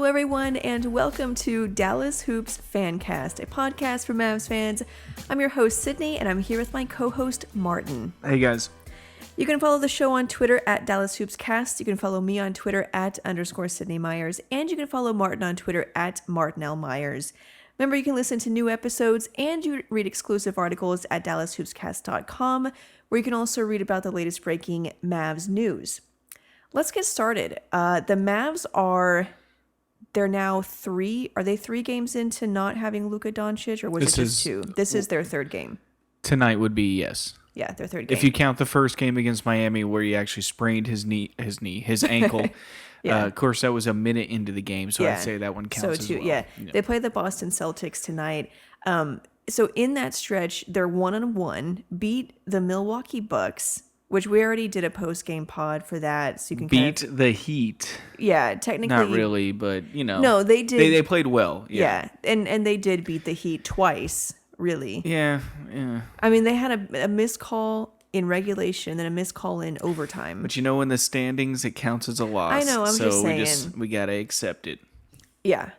everyone, and welcome to Dallas Hoops Fancast, a podcast for Mavs fans. I'm your host, Sydney, and I'm here with my co-host, Martin. Hey, guys. You can follow the show on Twitter at Dallas Hoops Cast. You can follow me on Twitter at _Sydney Myers, and you can follow Martin on Twitter at Martin L. Myers. Remember, you can listen to new episodes and you read exclusive articles at DallasHoopsCast.com, where you can also read about the latest breaking Mavs news. Let's get started. The Mavs they're now are they 3 games into not having Luka Doncic, or was it just 2? This is their third game. Tonight would be yes. Yeah, their third game. If you count the first game against Miami where he actually sprained his ankle. Yeah. Of course, that was a minute into the game, so I'd say that one counts as well. Yeah. They play the Boston Celtics tonight. So in that stretch, they're 1-1, beat the Milwaukee Bucks, which we already did a post-game pod for that, so you can beat the Heat. Yeah, technically. Not really, but No, they did. They played well. Yeah, and they did beat the Heat twice, really. Yeah. I mean, they had a missed call in regulation, then a missed call in overtime. But in the standings, it counts as a loss. I know, I'm just saying. We gotta accept it. Yeah.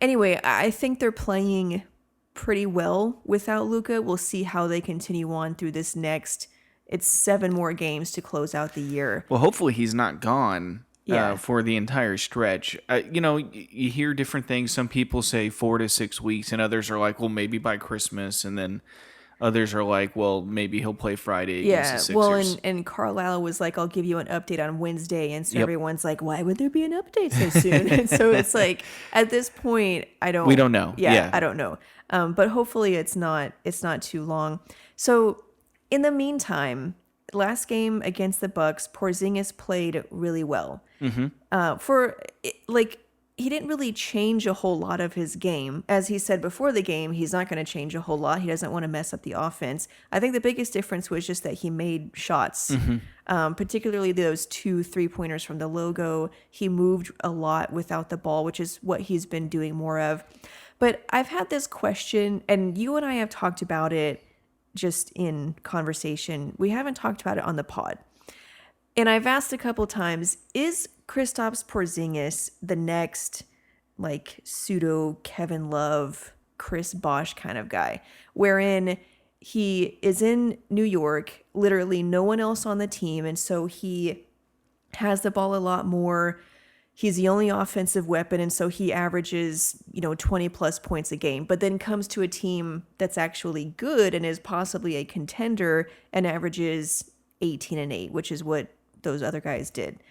Anyway, I think they're playing pretty well without Luka. We'll see how they continue on through this next. It's 7 more games to close out the year. Well, hopefully he's not gone for the entire stretch. You hear different things. Some people say 4 to 6 weeks, and others are like, well, maybe by Christmas, and then others are like, well, maybe he'll play Friday against the Sixers. Well, and Carlisle was like, I'll give you an update on Wednesday, and so everyone's like, why would there be an update so soon? And so it's like, at this point, we don't know. Yeah. I don't know. But hopefully it's not too long. So in the meantime, last game against the Bucks, Porzingis played really well. Mm-hmm. He didn't really change a whole lot of his game. As he said before the game, he's not going to change a whole lot. He doesn't want to mess up the offense. I think the biggest difference was just that he made shots, particularly those 2 3-pointers from the logo. He moved a lot without the ball, which is what he's been doing more of. But I've had this question, and you and I have talked about it just in conversation. We haven't talked about it on the pod. And I've asked a couple times, is Kristaps Porzingis the next pseudo Kevin Love, Chris Bosh kind of guy, wherein he is in New York, literally no one else on the team, and so he has the ball a lot more. He's the only offensive weapon, and so he averages 20 plus points a game, but then comes to a team that's actually good and is possibly a contender and averages 18 and 8, which is what those other guys did.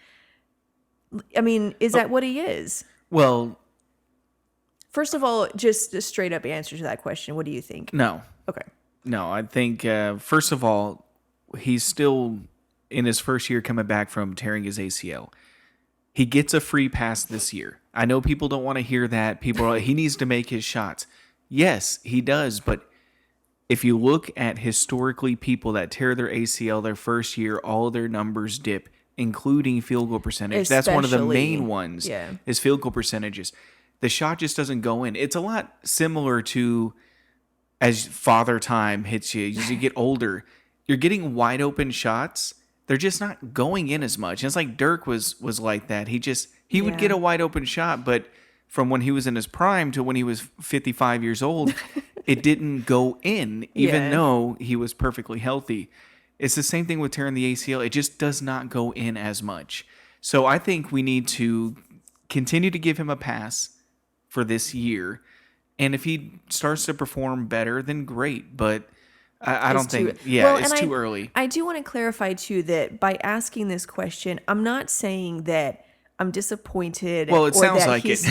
I mean, is that what he is? Well, first of all, just a straight up answer to that question. What do you think? No. Okay. No, I think, first of all, he's still in his first year coming back from tearing his ACL. He gets a free pass this year. I know people don't want to hear that. People are like, he needs to make his shots. Yes, he does. But if you look at historically people that tear their ACL their first year, all of their numbers dip, including field goal percentage. That's one of the main ones, is field goal percentages. The shot just doesn't go in. It's a lot similar to as father time hits you. As you get older, you're getting wide open shots. They're just not going in as much. And it's like Dirk was like that. He would get a wide open shot, but from when he was in his prime to when he was 55 years old, it didn't go in, even though he was perfectly healthy. It's the same thing with tearing the ACL. It just does not go in as much. So I think we need to continue to give him a pass for this year. And if he starts to perform better, then great. But I don't think, it's too early. I do want to clarify, too, that by asking this question, I'm not saying that I'm disappointed. Well, it sounds like it.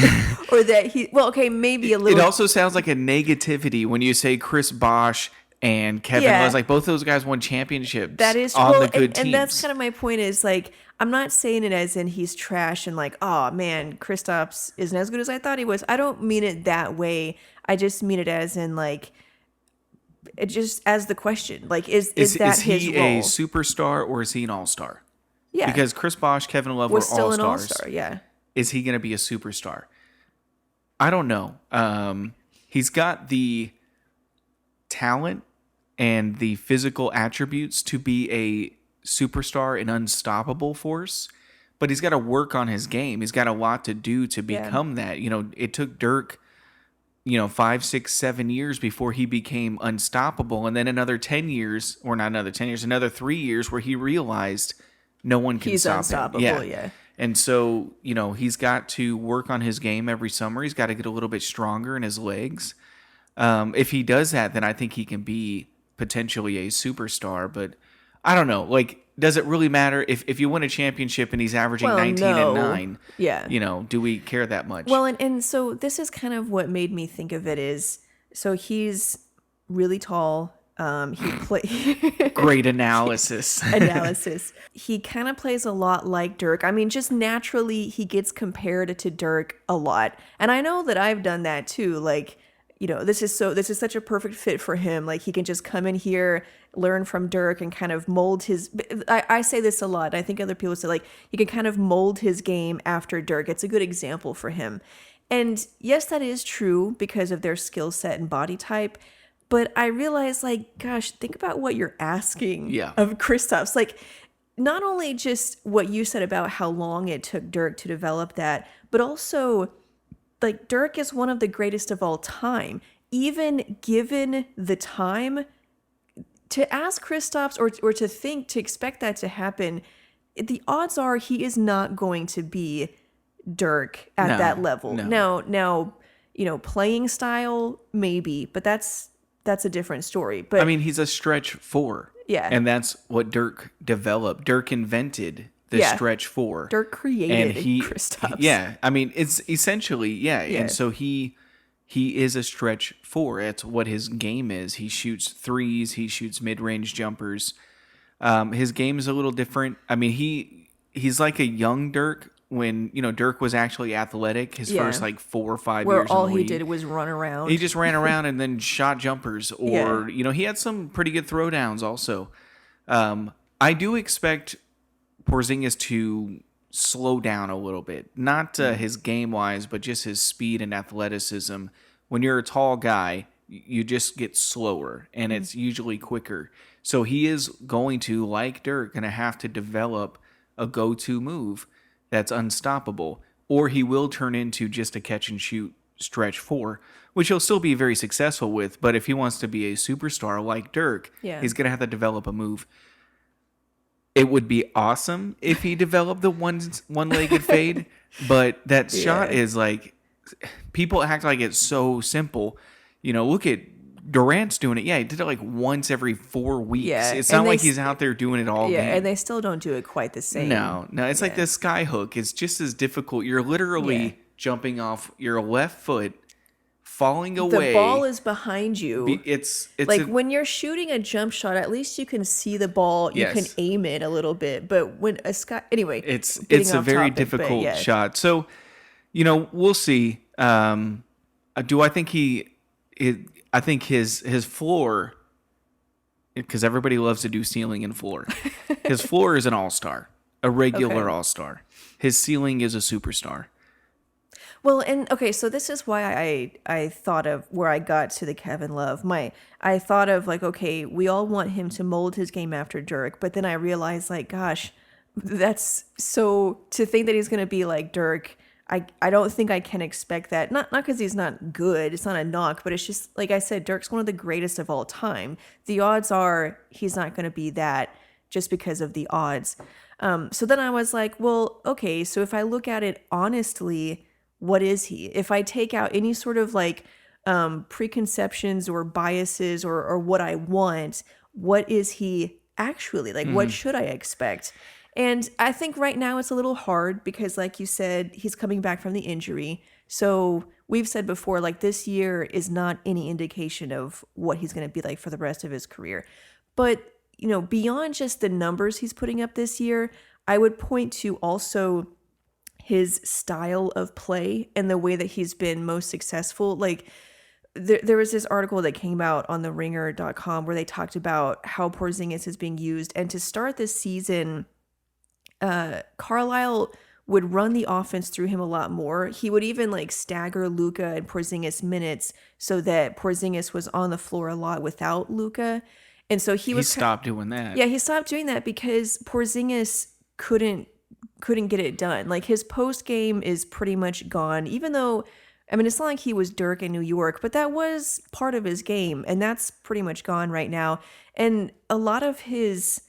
Or that he, well, okay, maybe a little. It also sounds like a negativity when you say Chris Bosh and Kevin Love. Like, both those guys won championships that is, on the good teams. And that's kind of my point is, I'm not saying it as in he's trash and oh, man, Kristaps isn't as good as I thought he was. I don't mean it that way. I just mean it as in, it just as the question. Is that his role? Is he a superstar or is he an all-star? Yeah. Because Chris Bosh, Kevin Love were still all-stars. An all-star, yeah. Is he going to be a superstar? I don't know. He's got the talent and the physical attributes to be a superstar, an unstoppable force, but he's got to work on his game. He's got a lot to do to become that. It took Dirk, 5, 6, 7 years before he became unstoppable. And then another 10 years, or not another 10 years, another 3 years where he realized no one can stop him. He's unstoppable, yeah. And so, he's got to work on his game every summer. He's got to get a little bit stronger in his legs. If he does that, then I think he can be potentially a superstar. But I don't know. Does it really matter if you win a championship and he's averaging 19 and 9? Yeah. Do we care that much? Well, and so this is kind of what made me think of it is, so he's really tall. Great analysis. He kind of plays a lot like Dirk. I mean, just naturally, he gets compared to Dirk a lot. And I know that I've done that too. This is such a perfect fit for him. He can just come in here, learn from Dirk, and kind of mold his. I say this a lot. I think other people say he can kind of mold his game after Dirk. It's a good example for him. And yes, that is true because of their skill set and body type. But I realize, gosh, think about what you're asking of Kristaps. Not only just what you said about how long it took Dirk to develop that, but also. Dirk is one of the greatest of all time. Even given the time, to ask Kristaps or to expect that to happen, the odds are he is not going to be Dirk at that level. No. Now, playing style maybe, but that's a different story. But I mean, he's a stretch 4. Yeah. And that's what Dirk developed. Dirk invented the stretch 4. Dirk created Kristaps. Yeah. I mean, it's essentially, And so he is a stretch 4. That's what his game is. He shoots threes. He shoots mid-range jumpers. His game is a little different. I mean, he's like a young Dirk when, Dirk was actually athletic his first 4 or 5 years in the league. Where all he did was run around. He just ran around and then shot jumpers. Or, he had some pretty good throwdowns also. I do expect Porzingis to slow down a little bit. Not his game-wise, but just his speed and athleticism. When you're a tall guy, you just get slower, and it's usually quicker. So he is going to, like Dirk, going to have to develop a go-to move that's unstoppable, or he will turn into just a catch-and-shoot stretch 4, which he'll still be very successful with, but if he wants to be a superstar like Dirk, he's going to have to develop a move. It would be awesome if he developed the one-legged fade, but that shot is people act like it's so simple. Look at Durant's doing it. Yeah, he did it once every 4 weeks. Yeah, it's not like he's out there doing it all game. And they still don't do it quite the same. No, it's like the sky hook. It's just as difficult. You're literally jumping off your left foot, falling away. The ball is behind you. It's when you're shooting a jump shot, at least you can see the ball. You can aim it a little bit. But when a sky, anyway, it's a very difficult shot. So, we'll see. Do I think I think his floor, because everybody loves to do ceiling and floor. His floor is an all-star, a regular all-star. His ceiling is a superstar. Well, and okay, so this is why I thought of where I got to the Kevin Love. I thought of okay, we all want him to mold his game after Dirk, but then I realized gosh, that's so, to think that he's going to be like Dirk, I don't think I can expect that. Not because he's not good, it's not a knock, but it's just, like I said, Dirk's one of the greatest of all time. The odds are he's not going to be that just because of the odds. So then I was like, well, okay, so if I look at it honestly, what is he? If I take out any sort of preconceptions or biases or what I want, what is he actually? What should I expect? And I think right now it's a little hard because, like you said, he's coming back from the injury. So we've said before, this year is not any indication of what he's going to be like for the rest of his career. But, beyond just the numbers he's putting up this year, I would point to also his style of play and the way that he's been most successful. There was this article that came out on theringer.com where they talked about how Porzingis is being used. And to start this season, Carlisle would run the offense through him a lot more. He would even stagger Luka and Porzingis minutes so that Porzingis was on the floor a lot without Luka. And so he stopped doing that. Yeah, he stopped doing that because Porzingis couldn't couldn't get it done. Like his post game is pretty much gone, even though, I mean, it's not like he was Dirk in New York, but that was part of his game, and that's pretty much gone right now. And a lot of his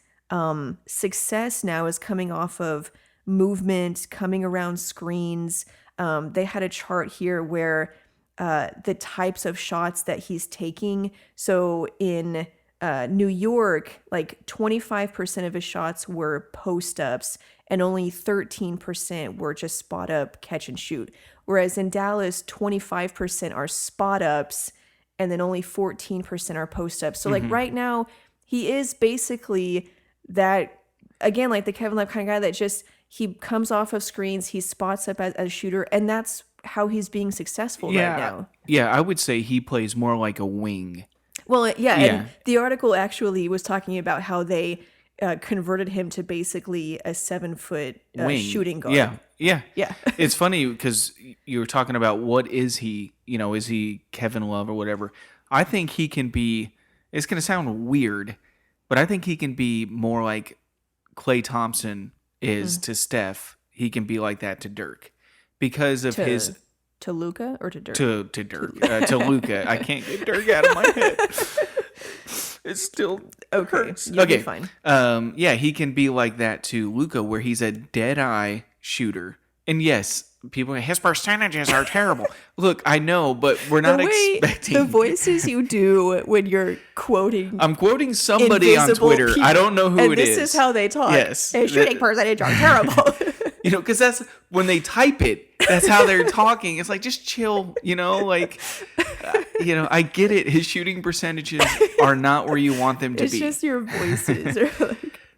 success now is coming off of movement, coming around screens. They had a chart here where the types of shots that he's taking. So in New York, like 25% of his shots were post-ups and only 13% were just spot up, catch and shoot. Whereas in Dallas, 25% are spot ups and then only 14% are post-ups. So like right now, he is basically that, again, like the Kevin Love kind of guy that just, he comes off of screens, he spots up as a shooter, and that's how he's being successful right now. Yeah, I would say he plays more like a wing. Well, yeah, and the article actually was talking about how they converted him to basically a 7-foot shooting guard. Yeah. It's funny because you were talking about what is he, is he Kevin Love or whatever. I think he can be, it's going to sound weird, but I think he can be more like Klay Thompson is to Steph. He can be like that to Dirk because of his... To Luka or to Dirk? To Dirk. To Luka. I can't get Dirk out of my head. It's still hurts. Okay, fine. Yeah, he can be like that to Luka, where he's a dead-eye shooter. And yes, people, his percentages are terrible. Look, I know, but we're not expecting... The voices you do when you're quoting... I'm quoting somebody on Twitter. People, I don't know who it is. And this is how they talk. Yes. His shooting percentage are terrible. Because that's when they type it, that's how they're talking. It's like, just chill, I get it. His shooting percentages are not where you want them to be. It's just your voices.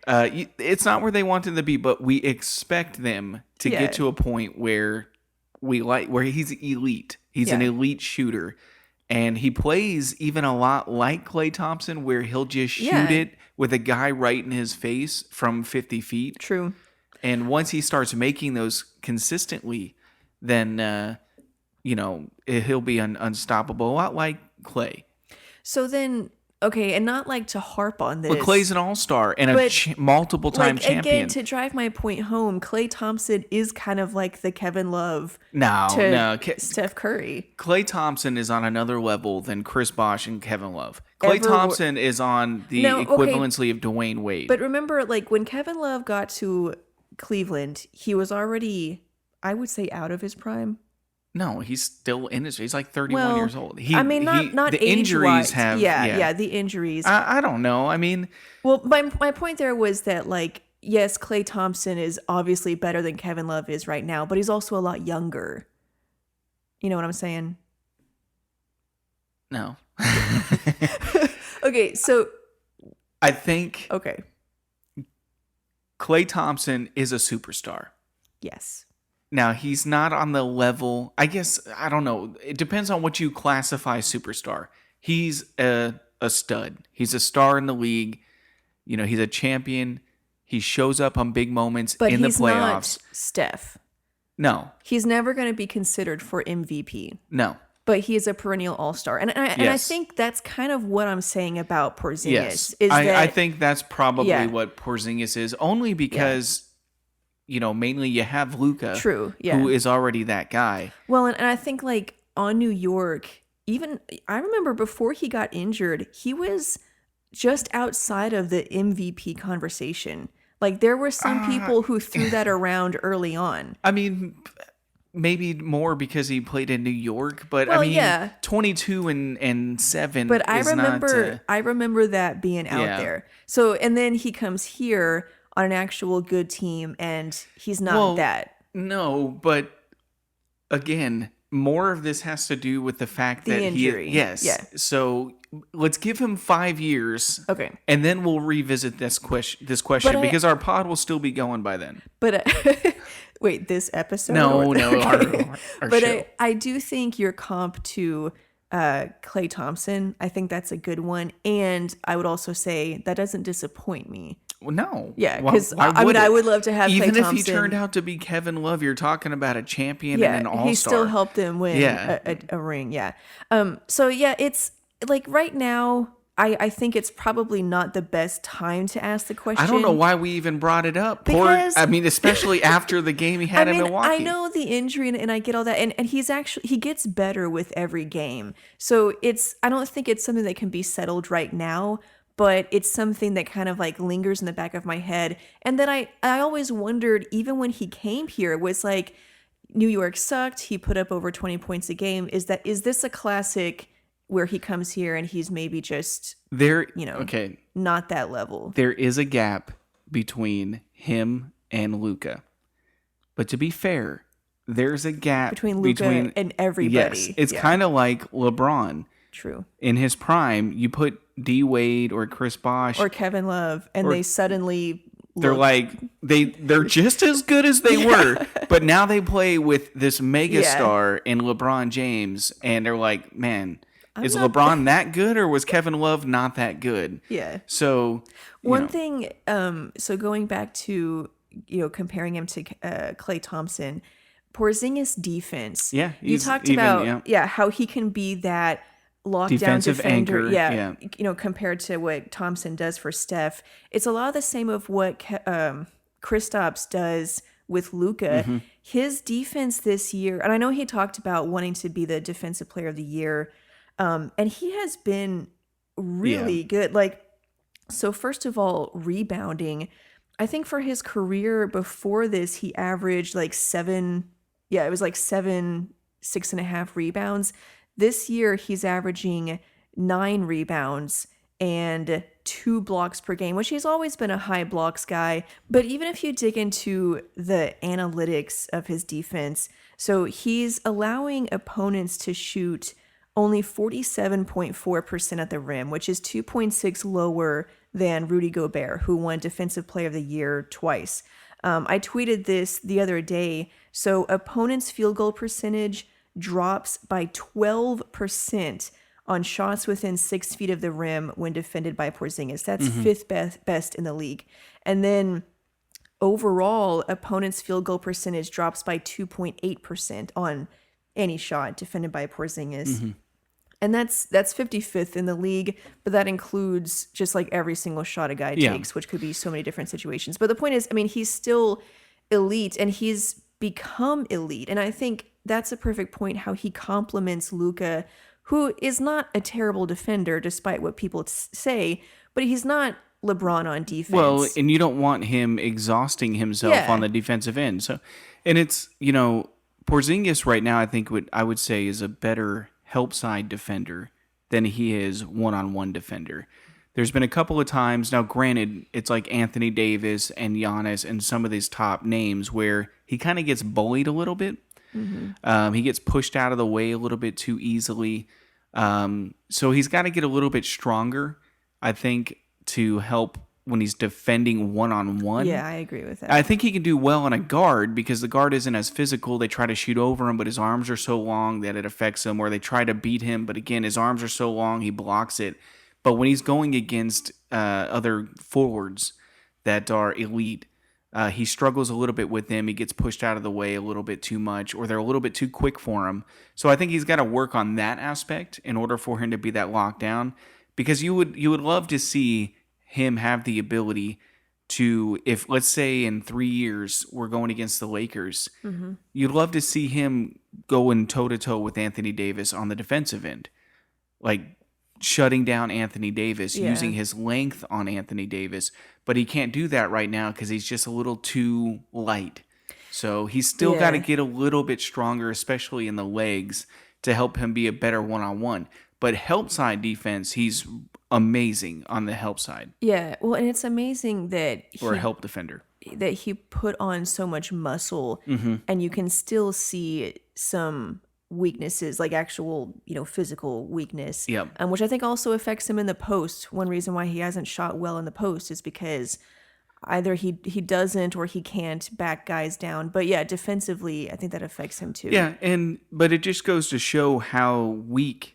It's not where they want them to be, but we expect them to get to a point where where he's elite. He's an elite shooter. And he plays even a lot like Klay Thompson, where he'll just shoot it with a guy right in his face from 50 feet. True. And once he starts making those consistently, then, he'll be unstoppable, a lot like Klay. So then, okay, and not like to harp on this. But Klay's an all-star and a multiple-time champion. Again, to drive my point home, Klay Thompson is kind of like the Kevin Love to Steph Curry. Klay Thompson is on another level than Chris Bosh and Kevin Love. Klay Thompson is on the equivalency of Dwayne Wade. But remember, like when Kevin Love got to Cleveland, he was already, I would say, out of his prime. No, he's still in his. He's like 31 years old. Not the injuries have. Yeah, the injuries. I don't know. I mean, well, my point there was that, like, yes, Klay Thompson is obviously better than Kevin Love is right now, but he's also a lot younger. You know what I'm saying? No. Okay, so I think. Okay. Klay Thompson is a superstar. Yes. Now, he's not on the level, I guess, I don't know. It depends on what you classify superstar. He's a stud. He's a star in the league. He's a champion. He shows up on big moments in the playoffs. But he's not Steph. No. He's never going to be considered for MVP. No. But he is a perennial all-star. And I think that's kind of what I'm saying about Porzingis. Yes. I think that's probably what Porzingis is, only because... mainly you have Luka, who is already that guy. Well, and I think like on New York, even I remember before he got injured, he was just outside of the MVP conversation. Like there were some people who threw that around early on. I mean, maybe more because he played in New York, but 22 and 7. But I remember that being out there. So, and then he comes here on an actual good team, and he's not that. No, but again, more of this has to do with the fact that injury. So let's give him 5 years. Okay. And then we'll revisit this question because our pod will still be going by then. But wait, this episode? No, our but show. I do think your comp to Klay Thompson, I think that's a good one. And I would also say that doesn't disappoint me. Well, no. Yeah, because I would love to have Klay Thompson. Even if he turned out to be Kevin Love, you're talking about a champion and an all-star. He still helped them win a ring. Yeah. So, yeah, it's like right now, I think it's probably not the best time to ask the question. I don't know why we even brought it up. Because, Especially after the game he had in Milwaukee. I know the injury and I get all that. And he gets better with every game. So I don't think it's something that can be settled right now, but it's something that kind of like lingers in the back of my head. And then I always wondered, even when he came here, it was like New York sucked. He put up over 20 points a game. Is this a classic where he comes here and he's maybe just not that level? There is a gap between him and Luka. But to be fair, there's a gap between Luka and everybody. Yes, it's kind of like LeBron. True. In his prime, you put D Wade or Chris Bosh or Kevin Love, and they suddenly they're just as good as they were, but now they play with this mega star in LeBron James, and they're like, man, is LeBron that good, or was Kevin Love not that good? Yeah. So one thing, so going back to comparing him to Klay Thompson, Porzingis defense. Yeah, you talked about how he can be that lockdown defensive defender. anchor. Compared to what Thompson does for Steph, it's a lot of the same of what Kristaps does with Luka. Mm-hmm. His defense this year, and I know he talked about wanting to be the defensive player of the year. And he has been really good. Like, so first of all, rebounding. I think for his career before this, he averaged like 6.5 rebounds. This year, he's averaging 9 rebounds and 2 blocks per game, which he's always been a high blocks guy. But even if you dig into the analytics of his defense, so he's allowing opponents to shoot only 47.4% at the rim, which is 2.6 lower than Rudy Gobert, who won Defensive Player of the Year twice. I tweeted this the other day. So opponents' field goal percentage drops by 12% on shots within 6 feet of the rim when defended by Porzingis. That's fifth best in the league. And then overall, opponents' field goal percentage drops by 2.8% on any shot defended by Porzingis. And that's 55th in the league, but that includes just like every single shot a guy takes, which could be so many different situations. But the point is, I mean, he's still elite and he's become elite. And I think that's a perfect point how he complements Luka, who is not a terrible defender despite what people say, but he's not LeBron on defense. Well, and you don't want him exhausting himself on the defensive end. So, and it's, Porzingis right now, I think I would say is a better help side defender than he is one-on-one defender. There's been a couple of times, now granted, it's like Anthony Davis and Giannis and some of these top names where he kind of gets bullied a little bit. He gets pushed out of the way a little bit too easily. So he's got to get a little bit stronger, I think, to help when he's defending one-on-one. Yeah, I agree with that. I think he can do well on a guard because the guard isn't as physical. They try to shoot over him, but his arms are so long that it affects him, or they try to beat him, but again, his arms are so long, he blocks it. But when he's going against other forwards that are elite, he struggles a little bit with them. He gets pushed out of the way a little bit too much, or they're a little bit too quick for him. So I think he's got to work on that aspect in order for him to be that lockdown, because you would love to see him have the ability to, if let's say in 3 years we're going against the Lakers, you'd love to see him going toe-to-toe with Anthony Davis on the defensive end, like shutting down Anthony Davis, using his length on Anthony Davis, but he can't do that right now because he's just a little too light. So he's still got to get a little bit stronger, especially in the legs, to help him be a better one-on-one. But help side defense, he's amazing on the help side. Yeah, well, and it's amazing that or a help defender. That he put on so much muscle, and you can still see some weaknesses, like actual, physical weakness. Which I think also affects him in the post. One reason why he hasn't shot well in the post is because either he doesn't or he can't back guys down. But yeah, defensively, I think that affects him too. Yeah, but it just goes to show how weak.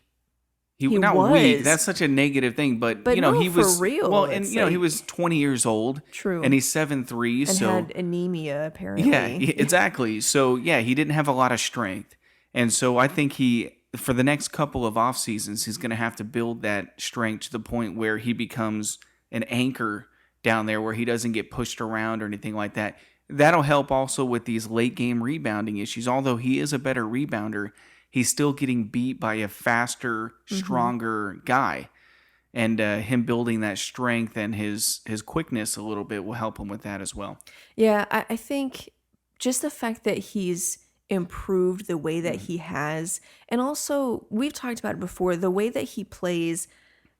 He not was. Weak. That's such a negative thing, but he was for real. Well, and he was 20 years old. True. And he's 7'3", and so had anemia apparently. Yeah, exactly. So yeah, he didn't have a lot of strength, and so I think he for the next couple of off seasons, he's going to have to build that strength to the point where he becomes an anchor down there where he doesn't get pushed around or anything like that. That'll help also with these late game rebounding issues. Although he is a better rebounder, he's still getting beat by a faster, stronger guy. And him building that strength and his quickness a little bit will help him with that as well. Yeah, I think just the fact that he's improved the way that he has, and also we've talked about it before, the way that he plays,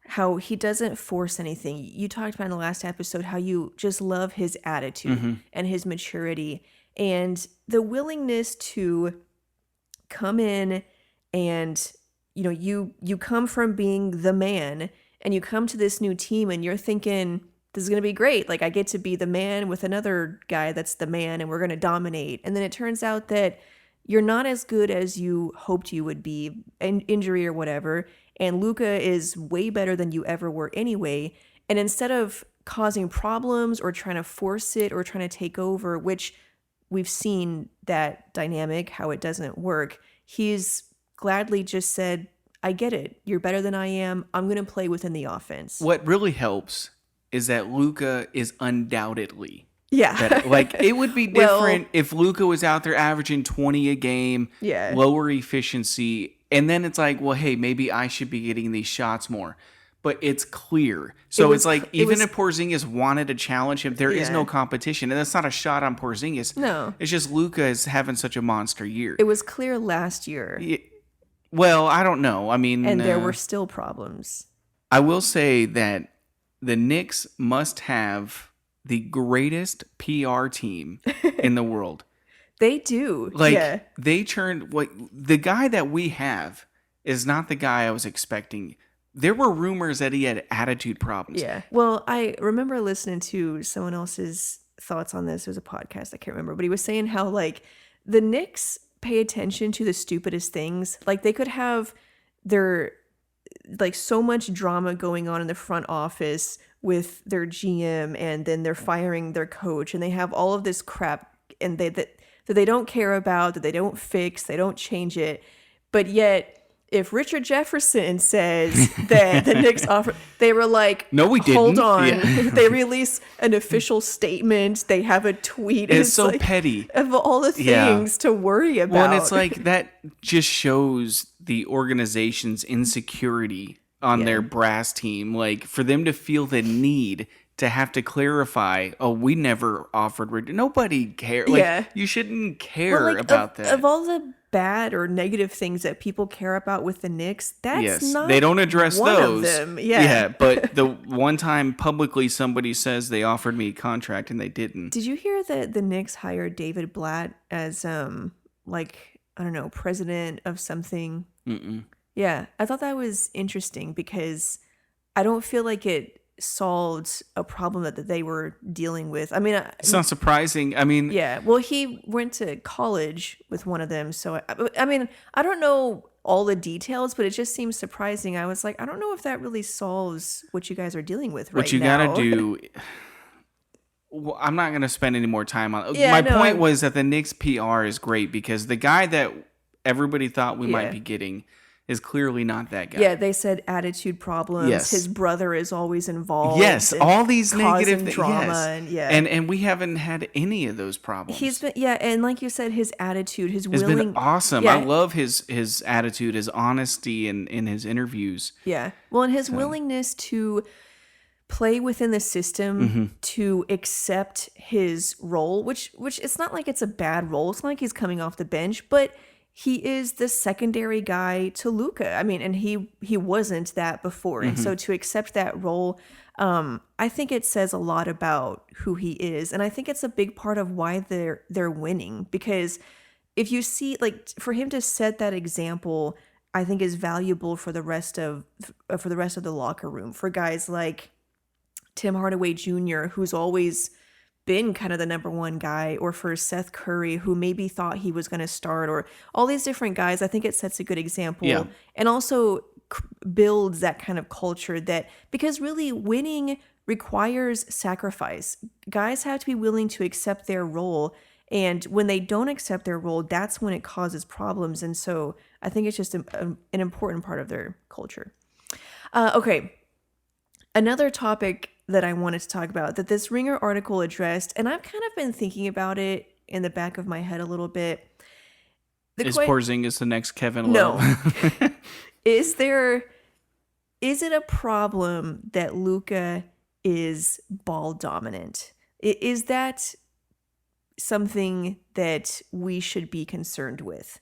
how he doesn't force anything. You talked about in the last episode how you just love his attitude and his maturity and the willingness to come in and, you know, you come from being the man and you come to this new team and you're thinking, this is going to be great. Like, I get to be the man with another guy that's the man and we're going to dominate. And then it turns out that you're not as good as you hoped you would be, an injury or whatever. And Luka is way better than you ever were anyway. And instead of causing problems or trying to force it or trying to take over, which we've seen that dynamic, how it doesn't work, he's gladly just said, I get it. You're better than I am. I'm going to play within the offense. What really helps is that Luka is undoubtedly Yeah. better. Like, it would be different if Luka was out there averaging 20 a game, lower efficiency, and then it's like, well, hey, maybe I should be getting these shots more. But it's clear. So it's like, even if Porzingis wanted to challenge him, there is no competition. And that's not a shot on Porzingis. No. It's just Luka is having such a monster year. It was clear last year. Well, I don't know. I mean... And there were still problems. I will say that the Knicks must have the greatest PR team in the world. They do. Like, they turned... the guy that we have is not the guy I was expecting. There were rumors that he had attitude problems. Yeah. Well, I remember listening to someone else's thoughts on this. It was a podcast. I can't remember. But he was saying how, like, the Knicks pay attention to the stupidest things. Like, they could have their, like, so much drama going on in the front office with their GM, and then they're firing their coach, and they have all of this crap and that they don't care about, that they don't fix, they don't change it. But yet, if Richard Jefferson says that the Knicks offer, they were like, no, we didn't. Hold on. Yeah. They release an official statement. They have a tweet. It's so like, petty. Of all the things to worry about. Well, and it's like, that just shows the organization's insecurity on their brass team. Like, for them to feel the need to have to clarify, oh, we never offered. Nobody cares. Like, you shouldn't care about that. Of all the bad or negative things that people care about with the Knicks, that's not they don't address one those. Of them. But the one time publicly somebody says they offered me a contract and they didn't. Did you hear that the Knicks hired David Blatt as like, I don't know, president of something? Yeah, I thought that was interesting because I don't feel like it solved a problem that they were dealing with. I mean, it's not surprising. I mean, well, he went to college with one of them, so I mean, I don't know all the details, but it just seems surprising. I was like, I don't know if that really solves what you guys are dealing with right now. What you gotta do. Well, I'm not gonna spend any more time on it. My point was that the Knicks PR is great because the guy that everybody thought we might be getting is clearly not that guy. Yeah, they said attitude problems. Yes. His brother is always involved. Yes, all these negative drama. Yes. And we haven't had any of those problems. He's been and like you said, his attitude, his has been awesome. I love his attitude, his honesty in his interviews. Yeah. Well, and his willingness to play within the system, to accept his role, which it's not like it's a bad role. It's not like he's coming off the bench, but he is the secondary guy to Luka. I mean, and he wasn't that before. And so to accept that role, I think it says a lot about who he is. And I think it's a big part of why they're winning. Because if you see, like, for him to set that example, I think is valuable for the rest of the locker room. For guys like Tim Hardaway Jr., who's always been kind of the number one guy, or for Seth Curry, who maybe thought he was going to start, or all these different guys. I think it sets a good example and also builds that kind of culture that, because really winning requires sacrifice. Guys have to be willing to accept their role And when they don't accept their role, that's when it causes problems. And so I think it's just an important part of their culture. Okay. Another topic that I wanted to talk about that this Ringer article addressed, and I've kind of been thinking about it in the back of my head a little bit. Is Porzingis the next Kevin No. Love? Is it a problem that Luka is ball dominant? Is that something that we should be concerned with?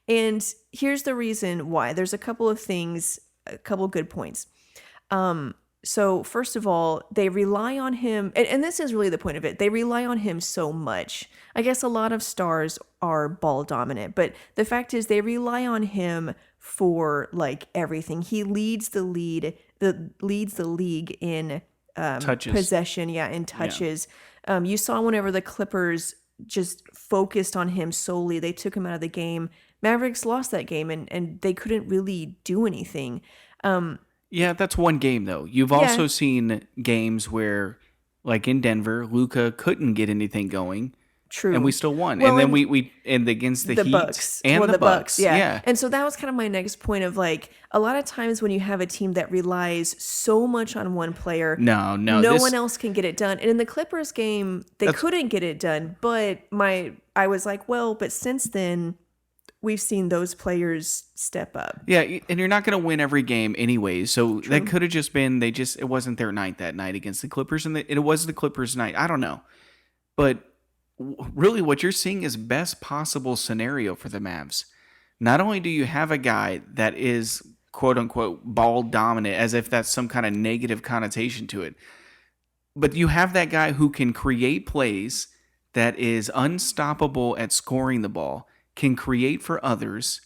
And here's the reason why. There's a couple of things, a couple of good points. So first of all, they rely on him, and this is really the point of it. They rely on him so much. I guess a lot of stars are ball dominant, but the fact is they rely on him for like everything. He leads the league in Touches. possession, in touches. Yeah. You saw whenever the Clippers just focused on him solely, they took him out of the game. Mavericks lost that game, and they couldn't really do anything. Yeah, that's one game, though. You've also seen games where, like in Denver, Luka couldn't get anything going. True. And we still won. Well, and then we against the Heat Bucks. and the Bucks. Yeah. And so that was kind of my next point of like, a lot of times when you have a team that relies so much on one player, no one else can get it done. And in the Clippers game, they couldn't get it done. But I was like, well, but since then, we've seen those players step up. Yeah, and you're not going to win every game anyway. So That could have just been it wasn't their night that night against the Clippers, and it was the Clippers' night. I don't know. But really what you're seeing is best possible scenario for the Mavs. Not only do you have a guy that is quote-unquote ball dominant, as if that's some kind of negative connotation to it, but you have that guy who can create plays, that is unstoppable at scoring the ball, can create for others.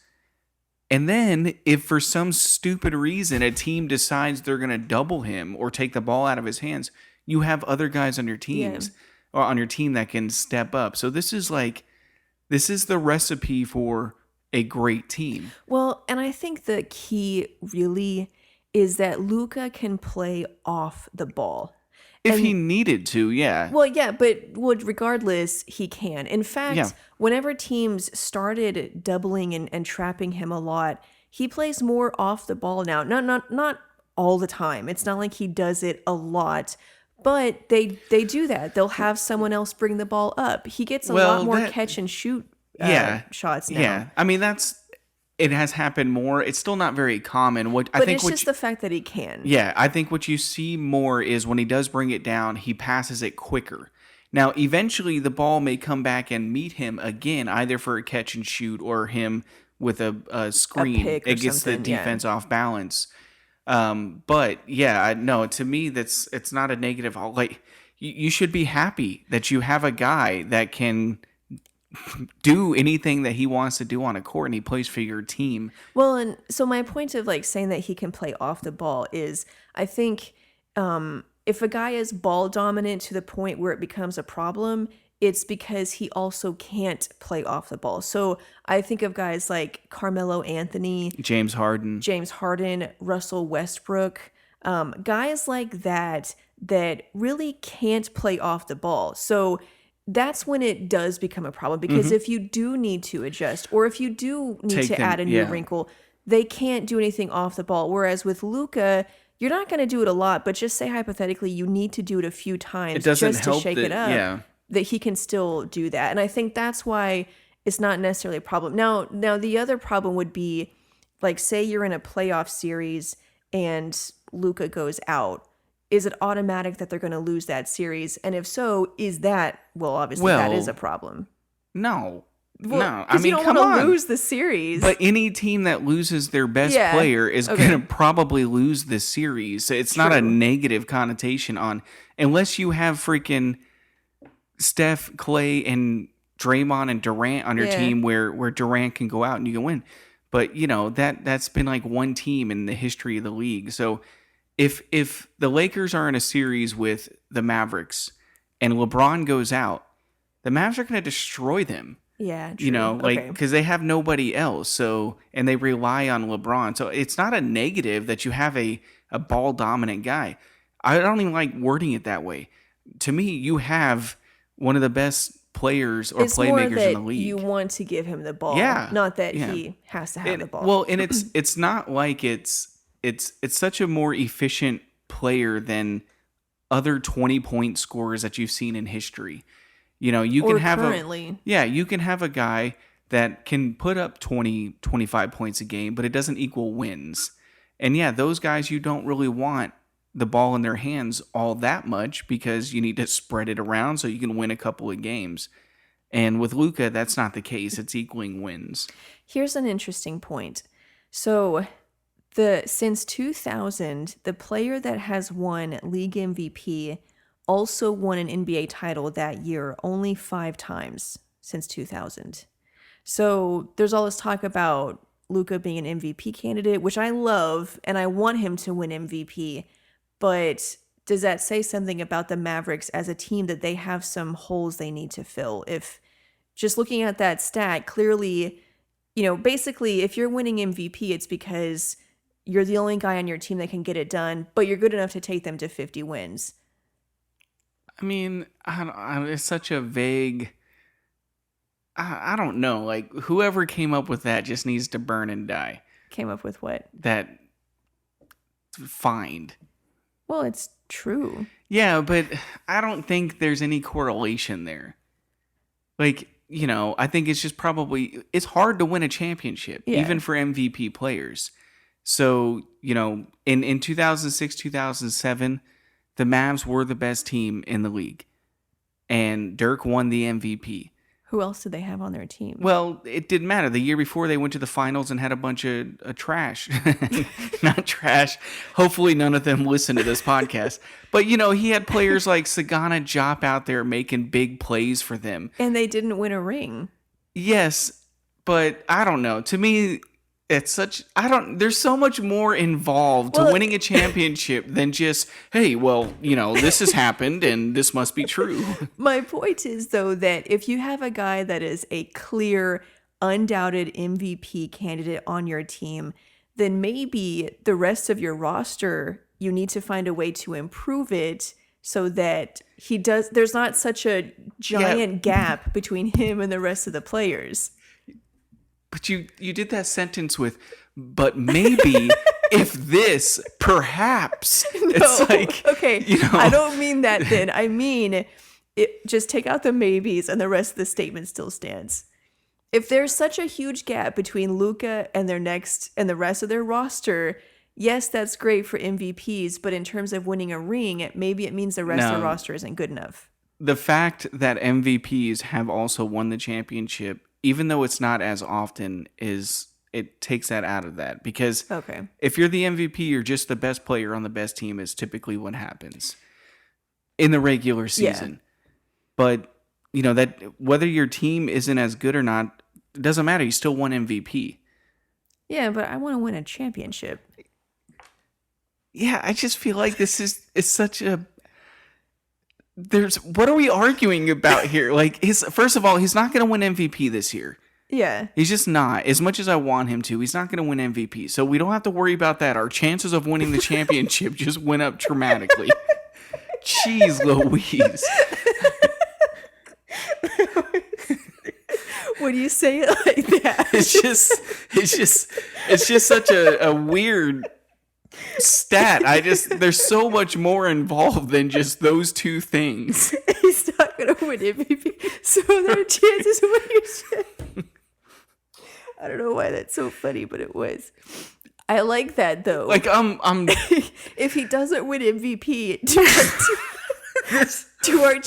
And then if for some stupid reason a team decides they're going to double him or take the ball out of his hands, you have other guys on your teams or on your team that can step up. So this is the recipe for a great team. Well, and I think the key really is that Luka can play off the ball. If he needed to, yeah. Well, yeah, but regardless, he can. In fact, whenever teams started doubling and trapping him a lot, he plays more off the ball now. Not all the time. It's not like he does it a lot, but they do that. They'll have someone else bring the ball up. He gets a lot more catch and shoot shots now. Yeah, I mean it has happened more. It's still not very common. But it's just the fact that he can. Yeah, I think what you see more is when he does bring it down, he passes it quicker. Now, eventually, the ball may come back and meet him again, either for a catch and shoot or him with a screen. It gets the defense off balance. But yeah, no, to me, it's not a negative. Like you should be happy that you have a guy that can do anything that he wants to do on a court, and he plays for your team. Well, and so my point of like saying that he can play off the ball is, I think if a guy is ball dominant to the point where it becomes a problem, it's because he also can't play off the ball. So I think of guys like Carmelo Anthony, James Harden, Russell Westbrook, guys like that really can't play off the ball. So that's when it does become a problem, because if you do need to adjust, or if you do need to add a new wrinkle, they can't do anything off the ball. Whereas with Luka, you're not going to do it a lot, but just say hypothetically you need to do it a few times just to shake it up, that he can still do that. And I think that's why it's not necessarily a problem. Now the other problem would be, like, say you're in a playoff series and Luka goes out. Is it automatic that they're going to lose that series? And if so, obviously that is a problem. No. Well, no. I mean, you don't come want on. to lose the series. But any team that loses their best player is going to probably lose the series. It's not a negative connotation on, unless you have freaking Steph, Clay, and Draymond and Durant on your team where Durant can go out and you can win. But, that's been like one team in the history of the league. So if the Lakers are in a series with the Mavericks and LeBron goes out, the Mavs are going to destroy them. Yeah, true. Because they have nobody else. So, and they rely on LeBron. So it's not a negative that you have a ball dominant guy. I don't even like wording it that way. To me, you have one of the best players or It's more playmakers that in the league. you want to give him the ball, Yeah, not that yeah. he has to have the ball. Well, and it's not like it's such a more efficient player than other 20-point scorers that you've seen in history. You know, you Or can have currently. you can have a guy that can put up 20, 25 points a game, but it doesn't equal wins. And yeah, those guys you don't really want the ball in their hands all that much because you need to spread it around so you can win a couple of games. And with Luka, that's not the case. It's equaling wins. Here's an interesting point. So, since 2000, the player that has won league MVP also won an NBA title that year only 5 times since 2000. So, there's all this talk about Luka being an MVP candidate, which I love, and I want him to win MVP. But does that say something about the Mavericks as a team that they have some holes they need to fill? If just looking at that stat, clearly, you know, basically, if you're winning MVP, it's because you're the only guy on your team that can get it done, but you're good enough to take them to 50 wins. I mean, it's such a vague. I don't know. Like, whoever came up with that just needs to burn and die. Came up with what? That find. Well, it's true. Yeah, but I don't think there's any correlation there. Like, you know, I think it's just it's hard to win a championship, even for MVP players. So, you know, in 2006, 2007, the Mavs were the best team in the league. And Dirk won the MVP. Who else did they have on their team? Well, it didn't matter. The year before, they went to the finals and had a bunch of trash. Not trash. Hopefully none of them listen to this podcast. But, you know, he had players like Sagana Diop out there making big plays for them. And they didn't win a ring. Yes, but I don't know. To me, there's so much more involved to winning a championship than just, hey, well, you know, this has happened and this must be true. My point is, though, that if you have a guy that is a clear, undoubted MVP candidate on your team, then maybe the rest of your roster, you need to find a way to improve it so that there's not such a giant gap between him and the rest of the players. But you did that sentence with, but maybe if this, perhaps. No, it's like, okay, you know. I don't mean that then. I mean, just take out the maybes and the rest of the statement still stands. If there's such a huge gap between Luka and the rest of their roster, yes, that's great for MVPs, but in terms of winning a ring, maybe it means the rest of the roster isn't good enough. The fact that MVPs have also won the championship, even though it's not as often, it takes that out of that. Because if you're the MVP, you're just the best player on the best team is typically what happens in the regular season. Yeah. But, you know, that whether your team isn't as good or not, it doesn't matter. You still won MVP. Yeah, but I want to win a championship. Yeah, I just feel like this is such a... what are we arguing about here? Like, first of all, he's not going to win MVP this year. Yeah. He's just not. As much as I want him to, he's not going to win MVP. So we don't have to worry about that. Our chances of winning the championship just went up dramatically. Jeez Louise. When you say it like that, it's just such a weird stat. There's so much more involved than just those two things. He's not gonna win MVP, so there are chances of winning. I don't know why that's so funny, but it was. I like that though. Like if he doesn't win MVP, do our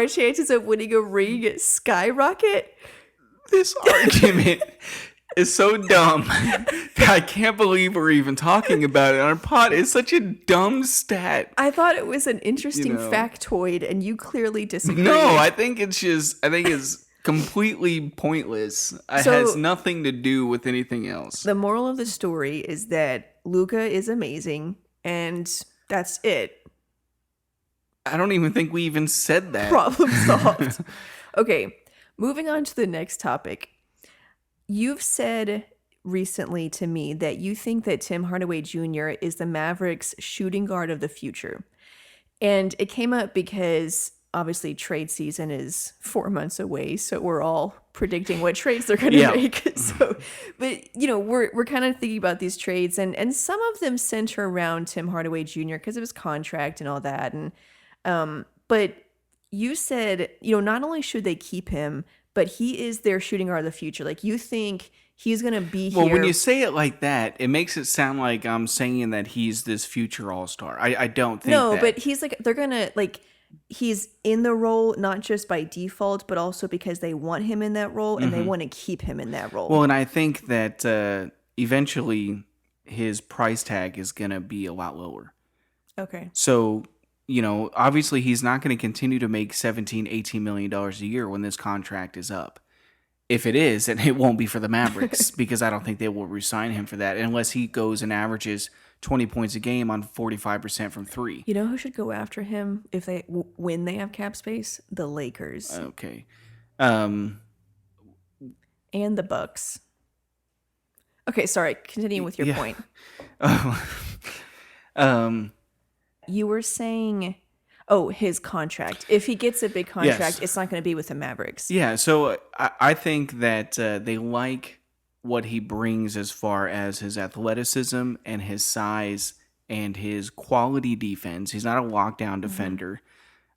chances of winning a ring skyrocket? This argument is so dumb that I can't believe we're even talking about it on our pod. It's such a dumb stat. I thought it was an interesting factoid, and you clearly disagree. No, I think it's completely pointless. It has nothing to do with anything else. The moral of the story is that Luka is amazing, and that's it. I don't even think we even said that. Problem solved. Okay, moving on to the next topic. You've said recently to me that you think that Tim Hardaway Jr. is the Mavericks shooting guard of the future. And it came up because obviously trade season is 4 months away, so we're all predicting what trades they're going to make. So, but we're kind of thinking about these trades, and some of them center around Tim Hardaway Jr. because of his contract and all that. And but you said, not only should they keep him, but he is their shooting guard of the future. Like, you think he's going to be here. Well, when you say it like that, it makes it sound like I'm saying that he's this future all-star. I don't think that. But he's like, they're going to, like, he's in the role, not just by default, but also because they want him in that role and they want to keep him in that role. Well, and I think that eventually his price tag is going to be a lot lower. Okay. So, obviously he's not going to continue to make $17, $18 million a year when this contract is up. If it is, and it won't be for the Mavericks because I don't think they will re-sign him for that unless he goes and averages 20 points a game on 45% from three. You know who should go after him when they have cap space? The Lakers. Okay. And the Bucks. Okay, sorry. Continue with your point. You were saying, his contract. If he gets a big contract, It's not going to be with the Mavericks. Yeah, so I think that they like what he brings as far as his athleticism and his size and his quality defense. He's not a lockdown defender.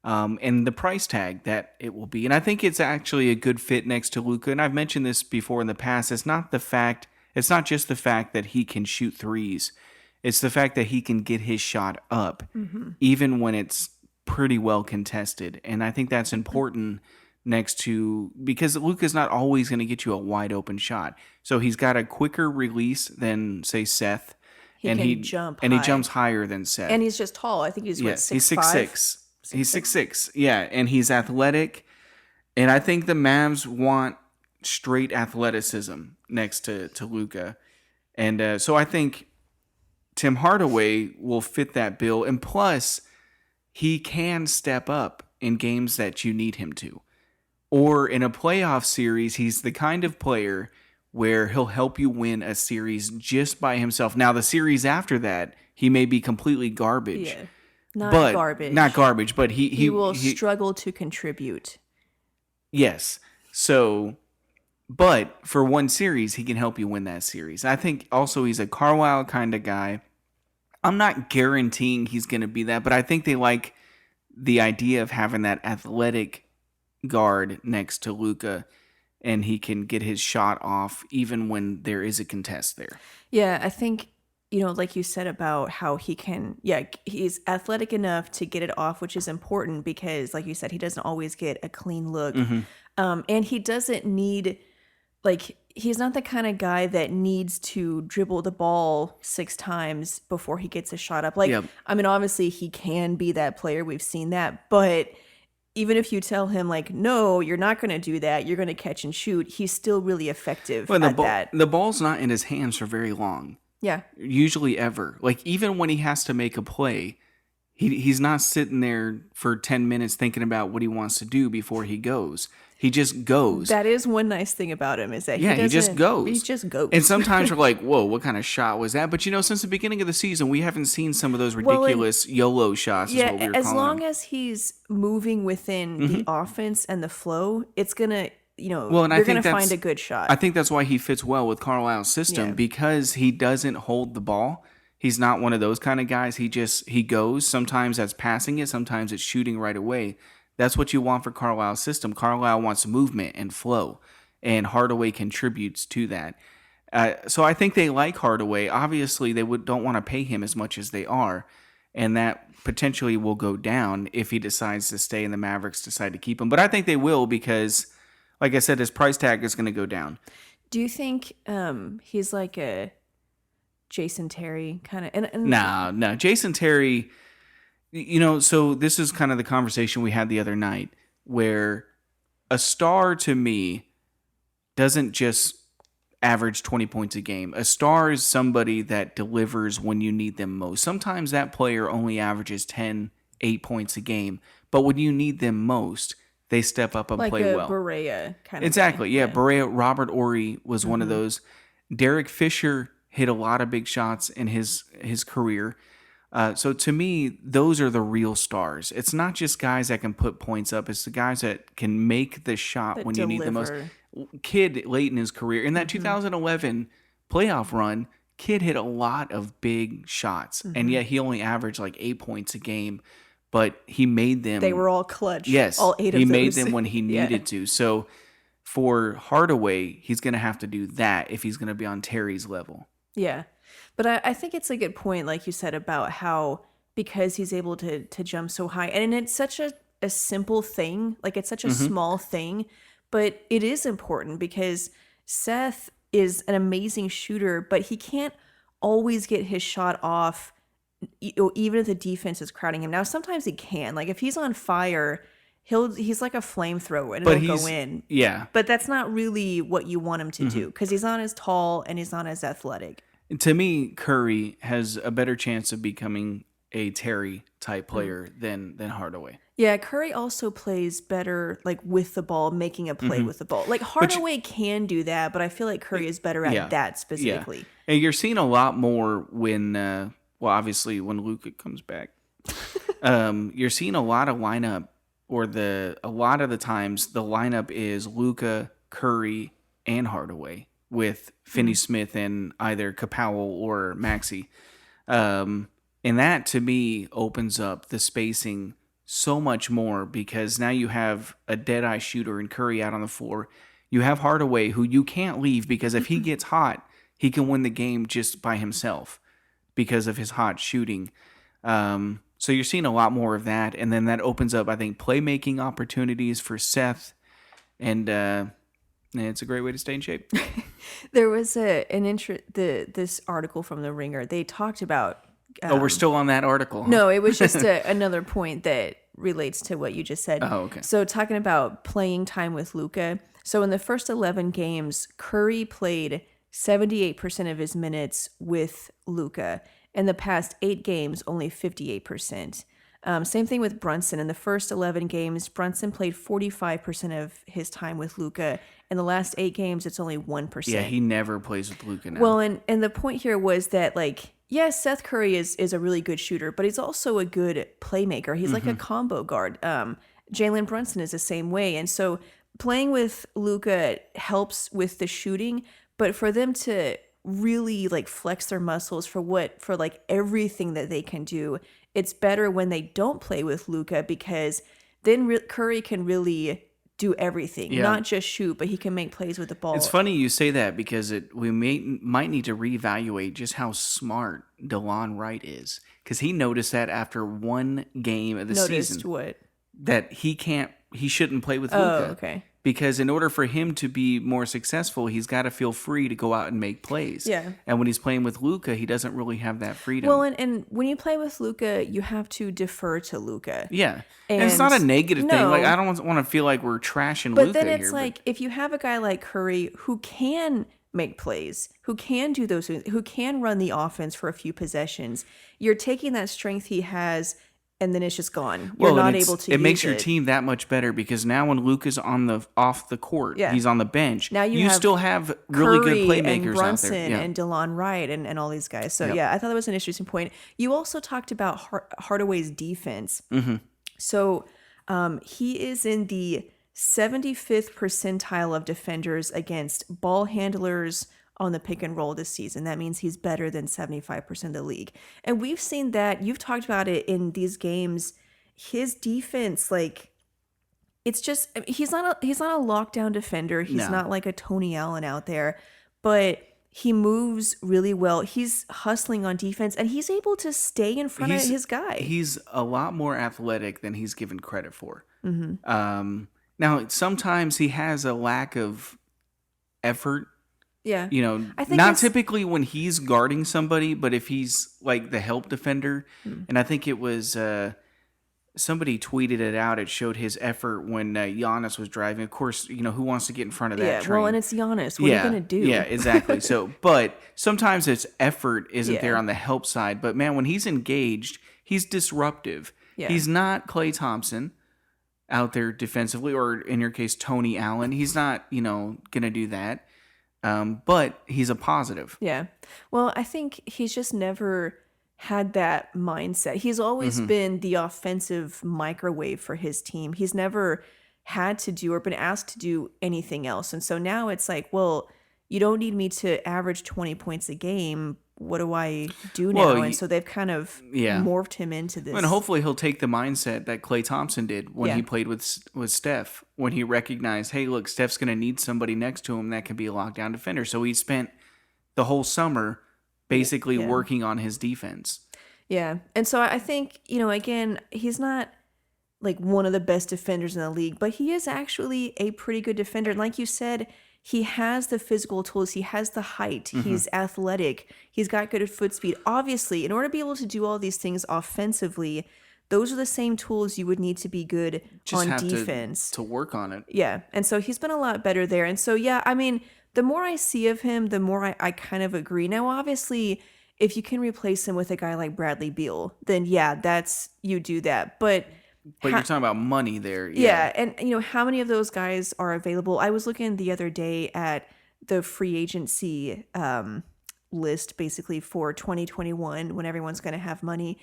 And the price tag that it will be. And I think it's actually a good fit next to Luka. And I've mentioned this before in the past. It's not just the fact that he can shoot threes. It's the fact that he can get his shot up, even when it's pretty well contested. And I think that's important because Luka's not always going to get you a wide open shot. So he's got a quicker release than, say, Seth. He jumps higher than Seth. And he's just tall. I think he's 6'5". He's 6'6". He's 6'6". Yeah, and he's athletic. And I think the Mavs want straight athleticism next to Luka. And so I think Tim Hardaway will fit that bill. And plus, he can step up in games that you need him to. Or in a playoff series, he's the kind of player where he'll help you win a series just by himself. Now, the series after that, he may be completely garbage. Yeah. Not garbage, but he will struggle to contribute. Yes. So, but for one series, he can help you win that series. I think also he's a Carlisle kind of guy. I'm not guaranteeing he's going to be that, but I think they like the idea of having that athletic guard next to Luka, and he can get his shot off even when there is a contest there. Yeah, I think, like you said about how he's athletic enough to get it off, which is important because, like you said, he doesn't always get a clean look. And he doesn't need, he's not the kind of guy that needs to dribble the ball 6 times before he gets a shot up. I mean, obviously he can be that player. We've seen that. But even if you tell him, no, you're not going to do that, you're going to catch and shoot, he's still really effective at that. The ball's not in his hands for very long. Yeah. Usually ever. Even when he has to make a play, he's not sitting there for 10 minutes thinking about what he wants to do before he goes. He just goes. That is one nice thing about him is that he just goes. He just goes. And sometimes we're like, whoa, what kind of shot was that? But since the beginning of the season, we haven't seen some of those ridiculous YOLO shots. Yeah, is what we were as calling long them. as he's moving within the offense and the flow, it's going to, you're and I going think to find a good shot. I think that's why he fits well with Carlisle's system because he doesn't hold the ball. He's not one of those kind of guys. He goes. Sometimes that's passing it. Sometimes it's shooting right away. That's what you want for Carlisle's system. Carlisle wants movement and flow, and Hardaway contributes to that. So I think they like Hardaway. Obviously, they don't want to pay him as much as they are, and that potentially will go down if he decides to stay and the Mavericks decide to keep him. But I think they will because, like I said, his price tag is going to go down. Do you think he's like a Jason Terry kind of? No. Jason Terry... so this is kind of the conversation we had the other night where a star to me doesn't just average 20 points a game. A star is somebody that delivers when you need them most. Sometimes that player only averages 8 points a game, but when you need them most, they step up and play well. Like a Barea kind of Exactly, thing. Yeah. Barea, Robert Horry was one of those. Derek Fisher hit a lot of big shots in his career. So to me, those are the real stars. It's not just guys that can put points up. It's the guys that can make the shot That when you need the most. deliver. Kid late in his career, in that 2011 playoff run, Kid hit a lot of big shots, and yet he only averaged like 8 points a game, but he made them. They were all clutch. Yes, all 8 of he those. made them when he Yeah. needed to. So for Hardaway, he's going to have to do that if he's going to be on Terry's level. Yeah. But I think it's a good point, like you said, about how because he's able to jump so high, and it's such a simple thing, like it's such a small thing, but it is important because Seth is an amazing shooter, but he can't always get his shot off, even if the defense is crowding him. Now, sometimes he can. Like if he's on fire, he's like a flamethrower and it'll go in. Yeah. But that's not really what you want him to do because he's not as tall and he's not as athletic. To me, Curry has a better chance of becoming a Terry type player than Hardaway. Yeah, Curry also plays better like with the ball, making a play with the ball. Like Hardaway can do that, but I feel like Curry is better at that specifically. Yeah. And you're seeing a lot more when, obviously when Luka comes back. You're seeing a lot of lineup, or a lot of the times the lineup is Luka, Curry, and Hardaway, with Finney-Smith and either Capowell or Maxey. And that, to me, opens up the spacing so much more because now you have a dead-eye shooter and Curry out on the floor. You have Hardaway, who you can't leave because if he gets hot, he can win the game just by himself because of his hot shooting. So you're seeing a lot more of that. And then that opens up, I think, playmaking opportunities for Seth. And it's a great way to stay in shape. There was this article from The Ringer. They talked about. We're still on that article. Huh? No, it was just another point that relates to what you just said. Oh, okay. So talking about playing time with Luka. So in the first 11 games, Curry played 78% of his minutes with Luka. In the past 8 games, only 58%. Same thing with Brunson. In the first 11 games, Brunson played 45% of his time with Luka. In the last 8 games, it's only 1%. Yeah, he never plays with Luka now. Well, and the point here was that, like, yes, Seth Curry is a really good shooter, but he's also a good playmaker. He's like a combo guard. Jalen Brunson is the same way. And so playing with Luka helps with the shooting, but for them to really like flex their muscles for like everything that they can do, it's better when they don't play with Luka because then Curry can really do everything, not just shoot, but he can make plays with the ball. It's funny you say that because we might need to reevaluate just how smart DeLon Wright is, because he noticed that after one game of the season. Noticed what? That he shouldn't play with Luka. Oh, okay. Because in order for him to be more successful, he's got to feel free to go out and make plays. Yeah. And when he's playing with Luka, he doesn't really have that freedom. Well, and when you play with Luka, you have to defer to Luka. Yeah. And it's not a negative thing. Like, I don't want to feel like we're trashing Luka here. But then it's like, if you have a guy like Curry who can make plays, who can do those things, who can run the offense for a few possessions, you're taking that strength he has and then it's just gone. You're not able to use it. It makes your team that much better because now when Luka's off the court, he's on the bench. Now you still have really Curry good playmakers and Brunson out there. and DeLon Wright and all these guys. So I thought that was an interesting point. You also talked about Hardaway's defense. Mm-hmm. So he is in the 75th percentile of defenders against ball handlers on the pick and roll this season. That means he's better than 75% of the league. And we've seen that. You've talked about it in these games. His defense, like, it's just, he's not a lockdown defender. He's not like a Tony Allen out there, but he moves really well. He's hustling on defense and he's able to stay in front of his guy. He's a lot more athletic than he's given credit for. Mm-hmm. Now, sometimes he has a lack of effort. Yeah. You know, I think not typically when he's guarding somebody, but if he's like the help defender. And I think it was somebody tweeted it out. It showed his effort when Giannis was driving. Of course, you know, who wants to get in front of that train? Well, and it's Giannis. What are you going to do? Yeah, exactly. So, but sometimes its effort isn't there on the help side. But man, when he's engaged, he's disruptive. Yeah. He's not Klay Thompson out there defensively, or in your case, Tony Allen. He's not, you know, going to do that. But he's a positive. Yeah. Well, I think he's just never had that mindset. He's always been the offensive microwave for his team. He's never had to do or been asked to do anything else. And so now it's like, well, you don't need me to average 20 points a game. What do I do now? And so they've kind of morphed him into this. And hopefully he'll take the mindset that Klay Thompson did when he played with Steph, when he recognized, hey, look, Steph's going to need somebody next to him that can be a lockdown defender. So he spent the whole summer basically working on his defense. Yeah. And so I think, again, he's not like one of the best defenders in the league, but he is actually a pretty good defender. And like you said, he has the physical tools. He has the height. He's athletic. He's got good foot speed. Obviously, in order to be able to do all these things offensively, those are the same tools you would need to be good on defense. To work on it. Yeah. And so he's been a lot better there. And so, I mean, the more I see of him, the more I kind of agree. Now, obviously, if you can replace him with a guy like Bradley Beal, then you do that. But you're talking about money there. Yeah. And how many of those guys are available? I was looking the other day at the free agency list, basically for 2021, when everyone's going to have money.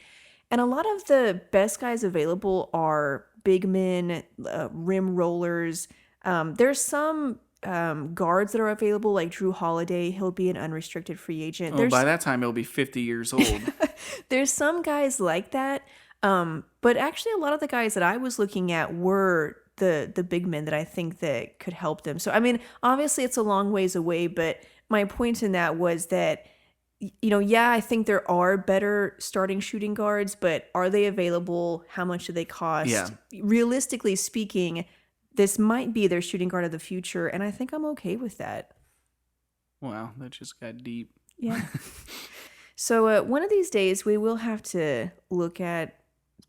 And a lot of the best guys available are big men, rim rollers. There's some guards that are available, like Drew Holiday. He'll be an unrestricted free agent. By that time, he'll be 50 years old. There's some guys like that. But actually, a lot of the guys that I was looking at were the big men that I think that could help them. So, I mean, obviously, it's a long ways away, but my point in that was that, I think there are better starting shooting guards, but are they available? How much do they cost? Yeah. Realistically speaking, this might be their shooting guard of the future, and I think I'm okay with that. Wow, that just got deep. Yeah. So one of these days, we will have to look at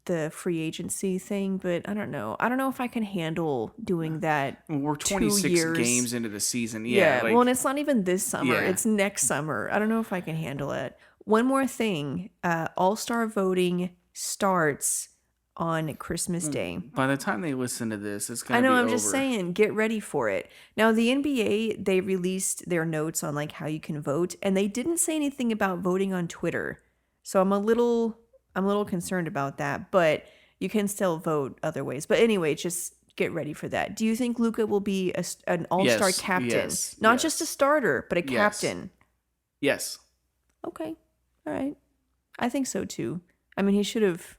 the free agency thing, but I don't know. I don't know if I can handle doing that. We're 26 games into the season. Well, and it's not even this summer. Yeah. It's next summer. I don't know if I can handle it. One more thing. All-Star voting starts on Christmas Day. By the time they listen to this, it's going to be over. I know, I'm just saying, get ready for it. Now, the NBA, they released their notes on like how you can vote, and they didn't say anything about voting on Twitter. So I'm a little concerned about that, but you can still vote other ways. But anyway, just get ready for that. Do you think Luka will be an all-star captain? Yes, Not just a starter, but a captain? Yes. Okay. All right. I think so too. I mean, he should have,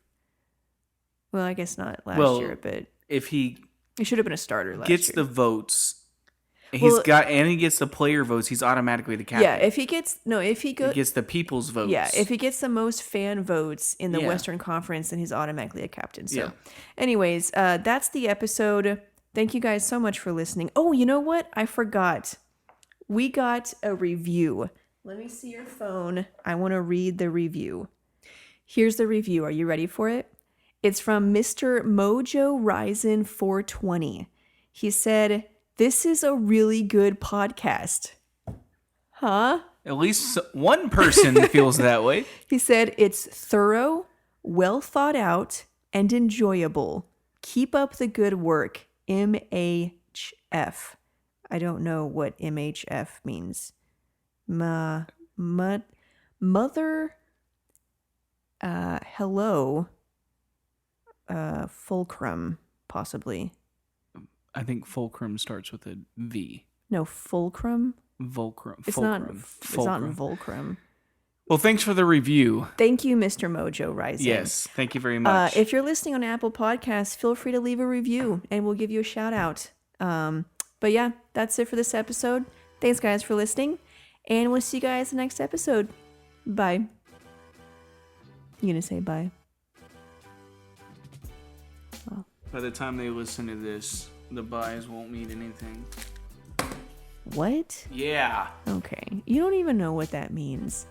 well, I guess not last year, but if he should have been a starter last year. Gets the votes. He gets the player votes. He's automatically the captain. Yeah, he gets the people's votes. Yeah, if he gets the most fan votes in the Western Conference, then he's automatically a captain. So, anyways, that's the episode. Thank you guys so much for listening. Oh, you know what? I forgot. We got a review. Let me see your phone. I want to read the review. Here's the review. Are you ready for it? It's from Mr. Mojo Ryzen 420. He said, "This is a really good podcast." Huh? At least one person feels that way. He said, "It's thorough, well thought out, and enjoyable. Keep up the good work. MHF." I don't know what MHF means. Mother, hello, fulcrum, possibly. I think fulcrum starts with a V. No, fulcrum? Fulcrum. It's not fulcrum. Well, thanks for the review. Thank you, Mr. Mojo Rising. Yes, thank you very much. If you're listening on Apple Podcasts, feel free to leave a review, and we'll give you a shout out. But yeah, that's it for this episode. Thanks, guys, for listening, and we'll see you guys in the next episode. Bye. You gonna say bye? Oh. By the time they listen to this, the buys won't mean anything. What? Yeah. Okay. You don't even know what that means.